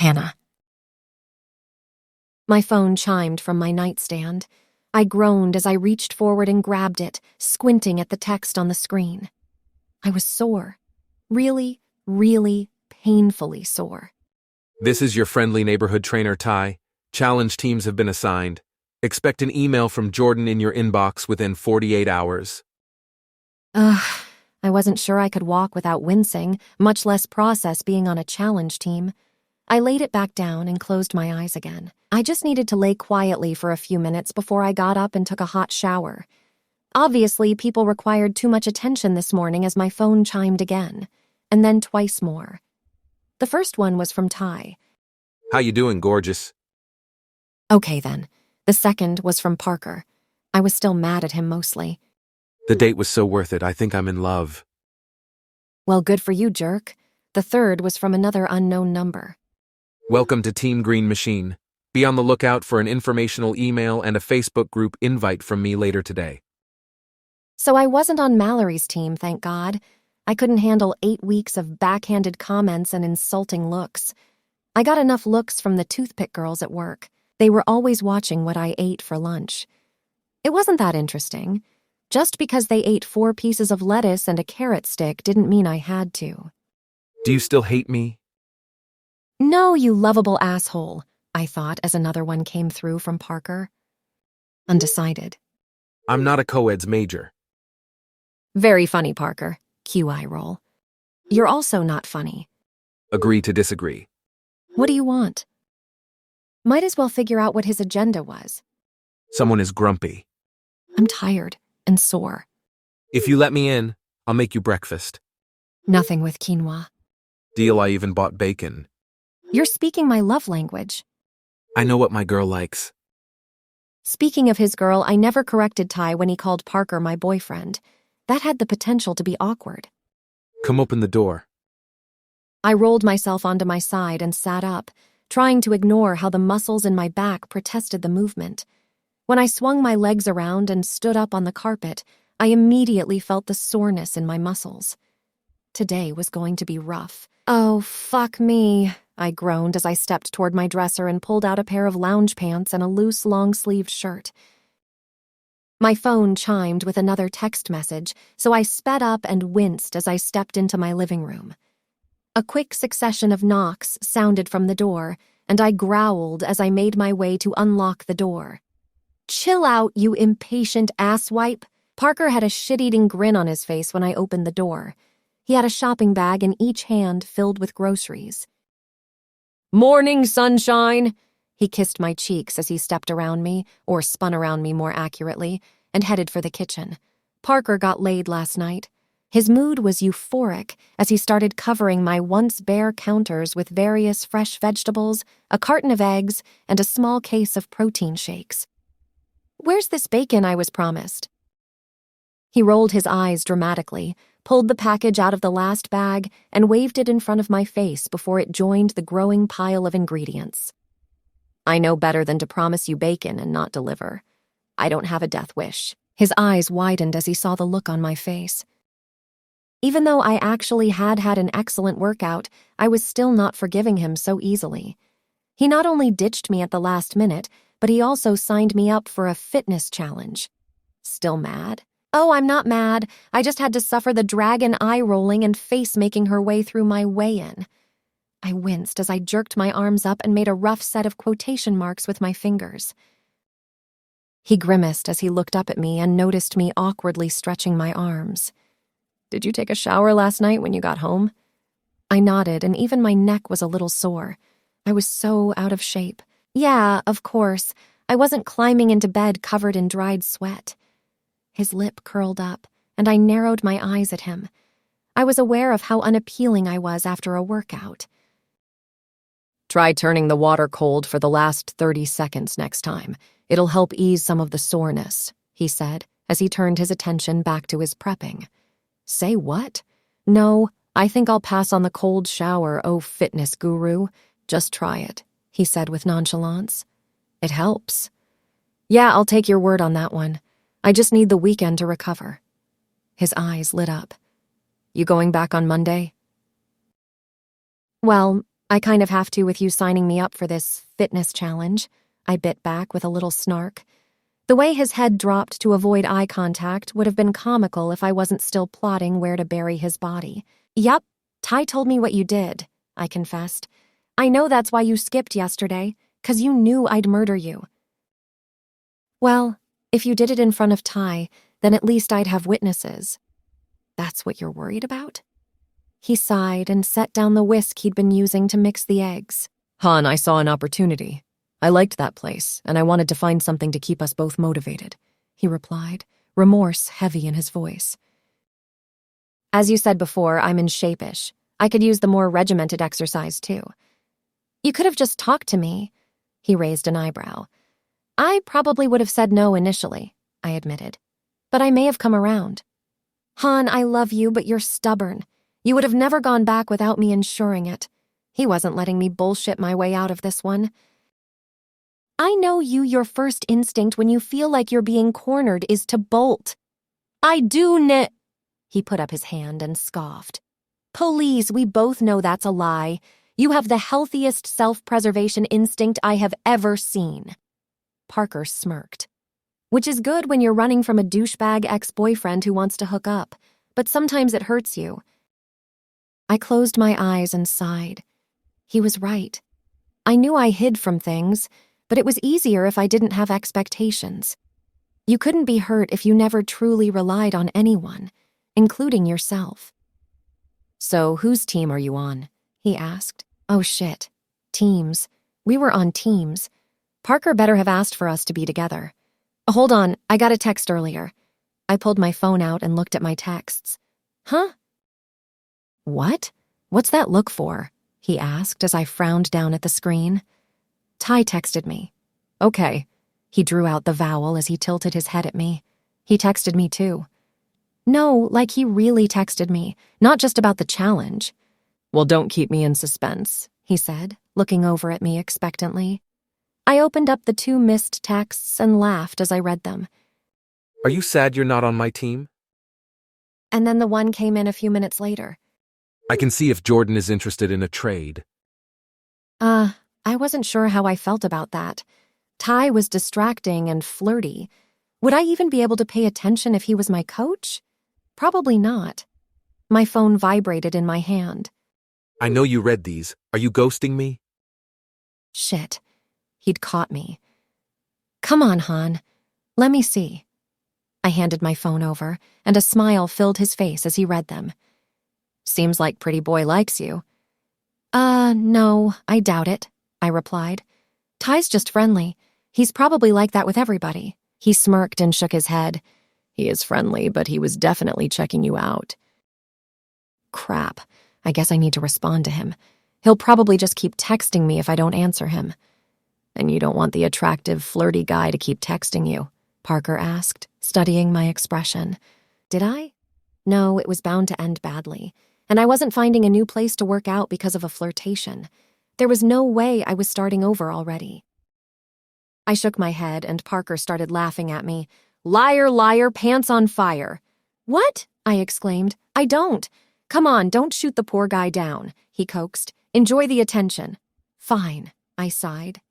Hannah. My phone chimed from my nightstand. I groaned as I reached forward and grabbed it, squinting at the text on the screen. I was sore. Really, really painfully sore. This is your friendly neighborhood trainer, Ty. Challenge teams have been assigned. Expect an email from Jordan in your inbox within 48 hours. I wasn't sure I could walk without wincing, much less process being on a challenge team. I laid it back down and closed my eyes again. I just needed to lay quietly for a few minutes before I got up and took a hot shower. Obviously, people required too much attention this morning as my phone chimed again, and then twice more. The first one was from Ty. How you doing, gorgeous? Okay, then. The second was from Parker. I was still mad at him mostly. The date was so worth it. I think I'm in love. Well, good for you, jerk. The third was from another unknown number. Welcome to Team Green Machine. Be on the lookout for an informational email and a Facebook group invite from me later today. So I wasn't on Mallory's team, thank God. I couldn't handle 8 weeks of backhanded comments and insulting looks. I got enough looks from the toothpick girls at work. They were always watching what I ate for lunch. It wasn't that interesting. Just because they ate 4 pieces of lettuce and a carrot stick didn't mean I had to. Do you still hate me? No, you lovable asshole, I thought as another one came through from Parker. Undecided. I'm not a co-eds major. Very funny, Parker. QI roll. You're also not funny. Agree to disagree. What do you want? Might as well figure out what his agenda was. Someone is grumpy. I'm tired and sore. If you let me in, I'll make you breakfast. Nothing with quinoa. Deal, I even bought bacon. You're speaking my love language. I know what my girl likes. Speaking of his girl, I never corrected Ty when he called Parker my boyfriend. That had the potential to be awkward. Come open the door. I rolled myself onto my side and sat up, trying to ignore how the muscles in my back protested the movement. When I swung my legs around and stood up on the carpet, I immediately felt the soreness in my muscles. Today was going to be rough. Oh, fuck me, I groaned as I stepped toward my dresser and pulled out a pair of lounge pants and a loose, long-sleeved shirt. My phone chimed with another text message, so I sped up and winced as I stepped into my living room. A quick succession of knocks sounded from the door, and I growled as I made my way to unlock the door. Chill out, you impatient asswipe. Parker had a shit-eating grin on his face when I opened the door. He had a shopping bag in each hand filled with groceries. Morning, sunshine! He kissed my cheeks as he stepped around me, or spun around me more accurately, and headed for the kitchen. Parker got laid last night. His mood was euphoric as he started covering my once bare counters with various fresh vegetables, a carton of eggs, and a small case of protein shakes. Where's this bacon I was promised? He rolled his eyes dramatically, pulled the package out of the last bag, and waved it in front of my face before it joined the growing pile of ingredients. I know better than to promise you bacon and not deliver. I don't have a death wish. His eyes widened as he saw the look on my face. Even though I actually had an excellent workout, I was still not forgiving him so easily. He not only ditched me at the last minute, but he also signed me up for a fitness challenge. Still mad? Oh, I'm not mad. I just had to suffer the dragon eye rolling and face making her way through my weigh-in. I winced as I jerked my arms up and made a rough set of quotation marks with my fingers. He grimaced as he looked up at me and noticed me awkwardly stretching my arms. Did you take a shower last night when you got home? I nodded, and even my neck was a little sore. I was so out of shape. Yeah, of course. I wasn't climbing into bed covered in dried sweat. His lip curled up, and I narrowed my eyes at him. I was aware of how unappealing I was after a workout. Try turning the water cold for the last 30 seconds next time. It'll help ease some of the soreness, he said, as he turned his attention back to his prepping. Say what? No, I think I'll pass on the cold shower, oh fitness guru. Just try it, he said with nonchalance. It helps. Yeah, I'll take your word on that one. I just need the weekend to recover. His eyes lit up. You going back on Monday? Well, I kind of have to with you signing me up for this fitness challenge, I bit back with a little snark. The way his head dropped to avoid eye contact would have been comical if I wasn't still plotting where to bury his body. Yup, Ty told me what you did, I confessed. I know that's why you skipped yesterday, 'cause you knew I'd murder you. Well, if you did it in front of Ty, then at least I'd have witnesses. That's what you're worried about? He sighed and set down the whisk he'd been using to mix the eggs. Han, I saw an opportunity. I liked that place, and I wanted to find something to keep us both motivated, he replied, remorse heavy in his voice. As you said before, I'm in shape-ish. I could use the more regimented exercise, too. You could have just talked to me. He raised an eyebrow. I probably would have said no initially, I admitted. But I may have come around. Han, I love you, but you're stubborn. You would have never gone back without me ensuring it. He wasn't letting me bullshit my way out of this one. I know your first instinct when you feel like you're being cornered is to bolt. I do He put up his hand and scoffed. Please, we both know that's a lie. You have the healthiest self-preservation instinct I have ever seen. Parker smirked. Which is good when you're running from a douchebag ex-boyfriend who wants to hook up, but sometimes it hurts you. I closed my eyes and sighed. He was right. I knew I hid from things, but it was easier if I didn't have expectations. You couldn't be hurt if you never truly relied on anyone, including yourself. So, whose team are you on? He asked. Oh shit. Teams. We were on teams. Parker better have asked for us to be together. Hold on, I got a text earlier. I pulled my phone out and looked at my texts. Huh? What? What's that look for? He asked as I frowned down at the screen. Ty texted me. Okay. He drew out the vowel as he tilted his head at me. He texted me too. No, like he really texted me, not just about the challenge. Well, don't keep me in suspense, he said, looking over at me expectantly. I opened up the 2 missed texts and laughed as I read them. Are you sad you're not on my team? And then the one came in a few minutes later. I can see if Jordan is interested in a trade. I wasn't sure how I felt about that. Ty was distracting and flirty. Would I even be able to pay attention if he was my coach? Probably not. My phone vibrated in my hand. I know you read these. Are you ghosting me? Shit. He'd caught me. Come on, Han. Let me see. I handed my phone over, and a smile filled his face as he read them. Seems like pretty boy likes you. No, I doubt it, I replied. Ty's just friendly. He's probably like that with everybody. He smirked and shook his head. He is friendly, but he was definitely checking you out. Crap. I guess I need to respond to him. He'll probably just keep texting me if I don't answer him. And you don't want the attractive, flirty guy to keep texting you? Parker asked, studying my expression. Did I? No, it was bound to end badly. And I wasn't finding a new place to work out because of a flirtation. There was no way I was starting over already. I shook my head and Parker started laughing at me. Liar, liar, pants on fire. What? I exclaimed. I don't. Come on, don't shoot the poor guy down, he coaxed. Enjoy the attention. Fine, I sighed.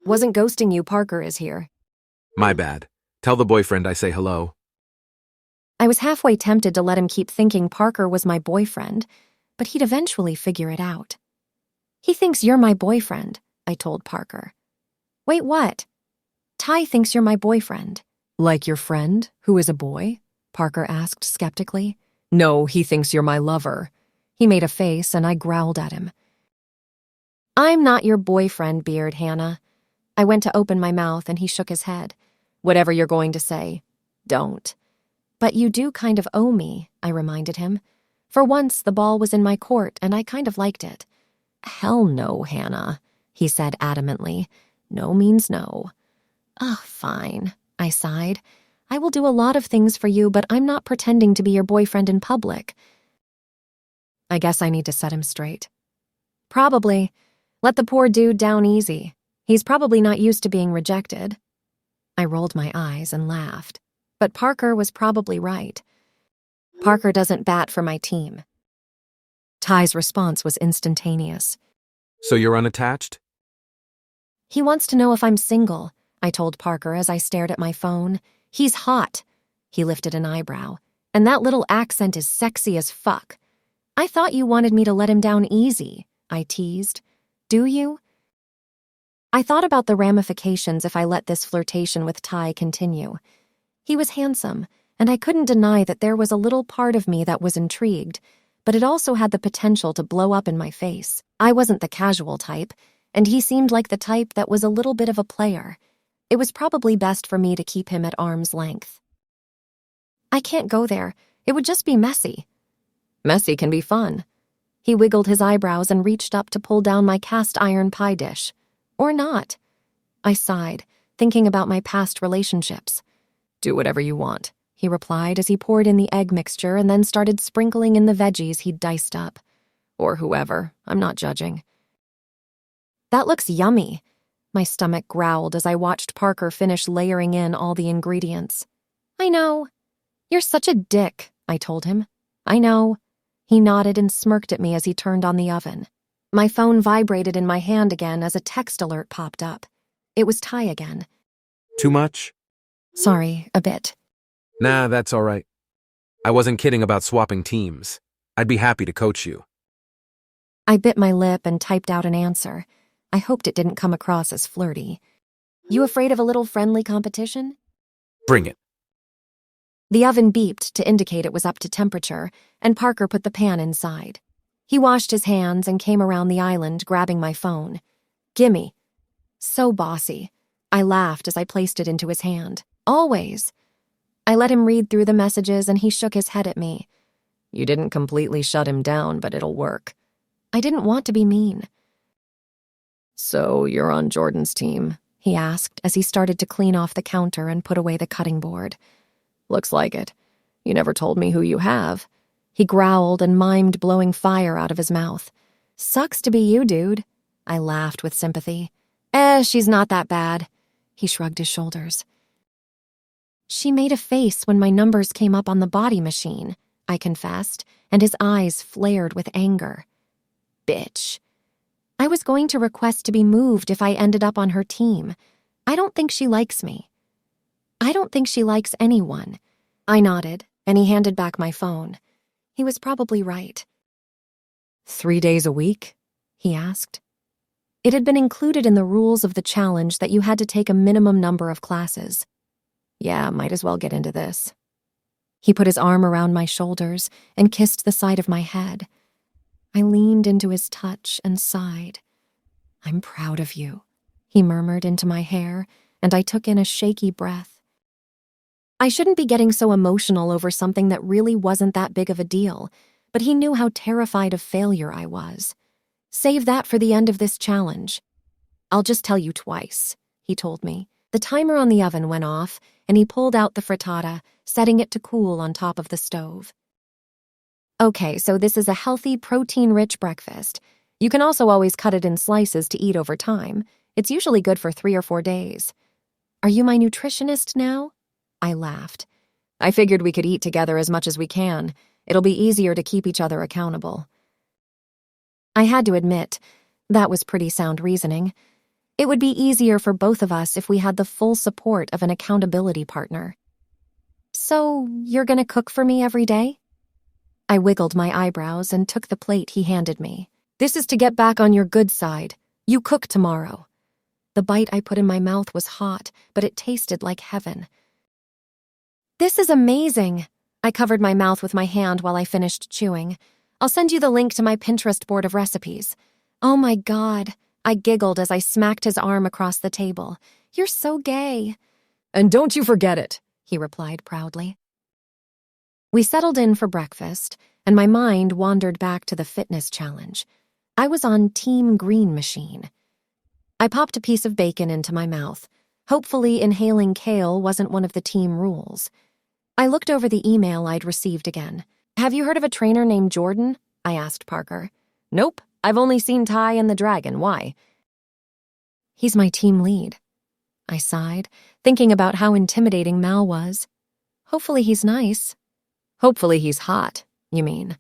Wasn't ghosting you, Parker is here. My bad. Tell the boyfriend I say hello. I was halfway tempted to let him keep thinking Parker was my boyfriend, but he'd eventually figure it out. He thinks you're my boyfriend, I told Parker. Wait, what? Ty thinks you're my boyfriend. Like your friend, who is a boy? Parker asked skeptically. No, he thinks you're my lover. He made a face and I growled at him. I'm not your boyfriend, Beard Hannah. I went to open my mouth and he shook his head. Whatever you're going to say, don't. But you do kind of owe me, I reminded him. For once, the ball was in my court, and I kind of liked it. Hell no, Hannah, he said adamantly. No means no. Oh, fine, I sighed. I will do a lot of things for you, but I'm not pretending to be your boyfriend in public. I guess I need to set him straight. Probably. Let the poor dude down easy. He's probably not used to being rejected. I rolled my eyes and laughed. But Parker was probably right. Parker doesn't bat for my team. Ty's response was instantaneous. So you're unattached? He wants to know if I'm single, I told Parker as I stared at my phone. He's hot. He lifted an eyebrow. And that little accent is sexy as fuck. I thought you wanted me to let him down easy, I teased. Do you? I thought about the ramifications if I let this flirtation with Ty continue. He was handsome, and I couldn't deny that there was a little part of me that was intrigued, but it also had the potential to blow up in my face. I wasn't the casual type, and he seemed like the type that was a little bit of a player. It was probably best for me to keep him at arm's length. I can't go there. It would just be messy. Messy can be fun. He wiggled his eyebrows and reached up to pull down my cast iron pie dish. Or not. I sighed, thinking about my past relationships. Do whatever you want, he replied as he poured in the egg mixture and then started sprinkling in the veggies he'd diced up. Or whoever, I'm not judging. That looks yummy. My stomach growled as I watched Parker finish layering in all the ingredients. I know. You're such a dick, I told him. I know. He nodded and smirked at me as he turned on the oven. My phone vibrated in my hand again as a text alert popped up. It was Ty again. Too much? Sorry, a bit. Nah, that's all right. I wasn't kidding about swapping teams. I'd be happy to coach you. I bit my lip and typed out an answer. I hoped it didn't come across as flirty. You afraid of a little friendly competition? Bring it. The oven beeped to indicate it was up to temperature, and Parker put the pan inside. He washed his hands and came around the island, grabbing my phone. Gimme. So bossy. I laughed as I placed it into his hand. Always. I let him read through the messages and he shook his head at me. You didn't completely shut him down, but it'll work. I didn't want to be mean. So you're on Jordan's team? He asked as he started to clean off the counter and put away the cutting board. Looks like it. You never told me who you have. He growled and mimed blowing fire out of his mouth. Sucks to be you, dude. I laughed with sympathy. She's not that bad. He shrugged his shoulders. She made a face when my numbers came up on the body machine, I confessed, and his eyes flared with anger. Bitch. I was going to request to be moved if I ended up on her team. I don't think she likes me. I don't think she likes anyone. I nodded, and he handed back my phone. He was probably right. 3 days a week? He asked. It had been included in the rules of the challenge that you had to take a minimum number of classes. Yeah, might as well get into this. He put his arm around my shoulders and kissed the side of my head. I leaned into his touch and sighed. I'm proud of you, he murmured into my hair, and I took in a shaky breath. I shouldn't be getting so emotional over something that really wasn't that big of a deal, but he knew how terrified of failure I was. Save that for the end of this challenge. I'll just tell you twice, he told me. The timer on the oven went off, and he pulled out the frittata, setting it to cool on top of the stove. Okay, so this is a healthy, protein-rich breakfast. You can also always cut it in slices to eat over time. It's usually good for 3 or 4 days. Are you my nutritionist now? I laughed. I figured we could eat together as much as we can. It'll be easier to keep each other accountable. I had to admit, that was pretty sound reasoning. It would be easier for both of us if we had the full support of an accountability partner. So, you're gonna cook for me every day? I wiggled my eyebrows and took the plate he handed me. This is to get back on your good side. You cook tomorrow. The bite I put in my mouth was hot, but it tasted like heaven. This is amazing. I covered my mouth with my hand while I finished chewing. I'll send you the link to my Pinterest board of recipes. Oh my God, I giggled as I smacked his arm across the table. You're so gay. And don't you forget it, he replied proudly. We settled in for breakfast, and my mind wandered back to the fitness challenge. I was on Team Green Machine. I popped a piece of bacon into my mouth. Hopefully inhaling kale wasn't one of the team rules. I looked over the email I'd received again. Have you heard of a trainer named Jordan? I asked Parker. Nope, I've only seen Ty and the Dragon. Why? He's my team lead. I sighed, thinking about how intimidating Mal was. Hopefully he's nice. Hopefully he's hot, you mean?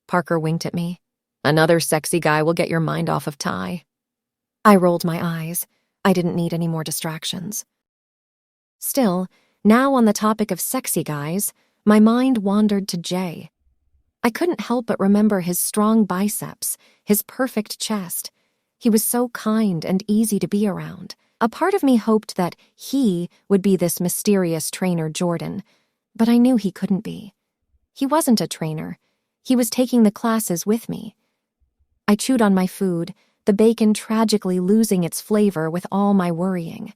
Parker winked at me. Another sexy guy will get your mind off of Ty. I rolled my eyes. I didn't need any more distractions. Still, now on the topic of sexy guys, my mind wandered to Jay. I couldn't help but remember his strong biceps, his perfect chest. He was so kind and easy to be around. A part of me hoped that he would be this mysterious trainer Jordan, but I knew he couldn't be. He wasn't a trainer. He was taking the classes with me. I chewed on my food, the bacon tragically losing its flavor with all my worrying.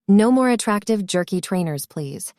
No more attractive, jerky trainers, please.